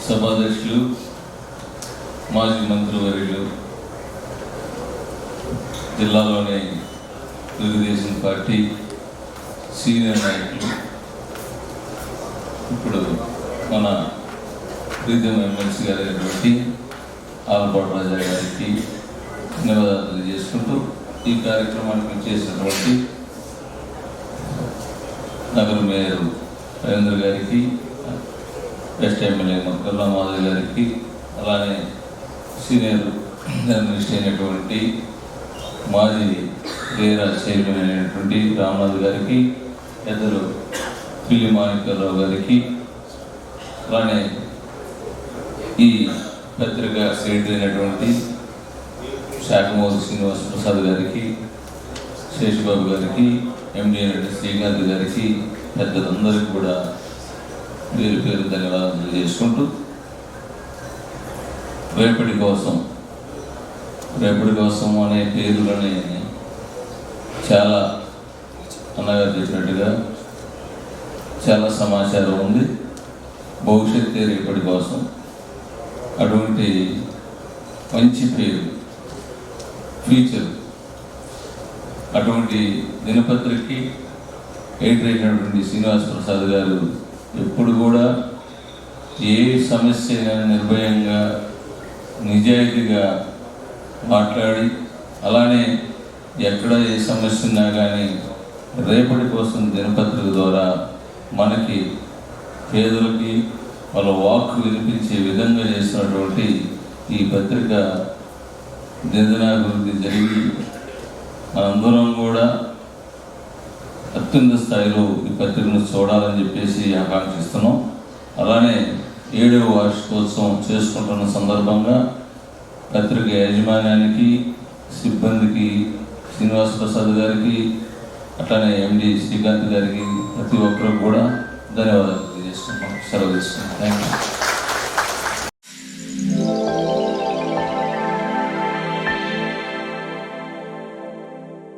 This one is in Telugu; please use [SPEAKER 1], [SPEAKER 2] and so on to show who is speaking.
[SPEAKER 1] సభాధ్యక్షులు, మాజీ మంత్రివర్యులు, జిల్లాలోని తెలుగుదేశం పార్టీ సీనియర్ నాయకులు, ఇప్పుడు మన ప్రీతం ఎమ్మెల్సీ గారైనటువంటి ఆలపాటి రాజా గారికి ధన్యవాదాలు తెలియజేసుకుంటూ ఈ కార్యక్రమానికి చేసినటువంటి నగర మేయర్ రవీంద్ర గారికి, వెస్ట్ ఎమ్మెల్యే మొక్కల్లా మాధవ్ గారికి, అలానే సీనియర్ జర్నలిస్ట్ అయినటువంటి మాజీ రేరా చైర్మన్ అయినటువంటి రామనాథ్ గారికి, పెద్దలు పిల్లి మాణిక్యరావు గారికి, అలానే ఈ పత్రిక సెక్రటరీ అయినటువంటి శాఖమూర్తి శ్రీనివాస ప్రసాద్ గారికి, శేషబాబు గారికి, ఎండి అయినటువంటి శ్రీకాంత్ గారికి, పెద్దలందరికీ కూడా పేరు పేరు ధన్యవాదాలు తెలియజేసుకుంటూ రేపటి కోసం అనే పేరులోనే చాలా అన్నగారు చెప్పినట్టుగా చాలా సమాచారం ఉంది. భవిష్యత్తు రేపటి కోసం అటువంటి మంచి పేరు, ఫ్యూచర్, అటువంటి దినపత్రికకి ఎడిటర్ అయినటువంటి శ్రీనివాస ప్రసాద్ గారు ఎప్పుడు కూడా ఏ సమస్య నిర్భయంగా నిజాయితీగా మాట్లాడి, అలానే ఎక్కడ ఏ సమస్య ఉన్నా కానీ రేపటి కోసం దినపత్రిక ద్వారా మనకి పేదలకి వాళ్ళ వాక్ వినిపించే విధంగా చేస్తున్నటువంటి ఈ పత్రిక దినదినాభివృద్ధి జరిగి మనందరం కూడా అత్యున్నత స్థాయిలో ఈ పత్రికను చూడాలని చెప్పేసి ఆకాంక్షిస్తున్నాం. అలానే 7వ వార్షికోత్సవం చేసుకుంటున్న సందర్భంగా పత్రిక యాజమాన్యానికి, సిబ్బందికి, శ్రీనివాస ప్రసాద్ గారికి, అట్లానే ఎండి శ్రీకాంత్ గారికి, ప్రతి ఒక్కరికి కూడా ధన్యవాదాలు తెలియజేస్తున్నాం. సెలవు తీసుకున్నాం. Thank you.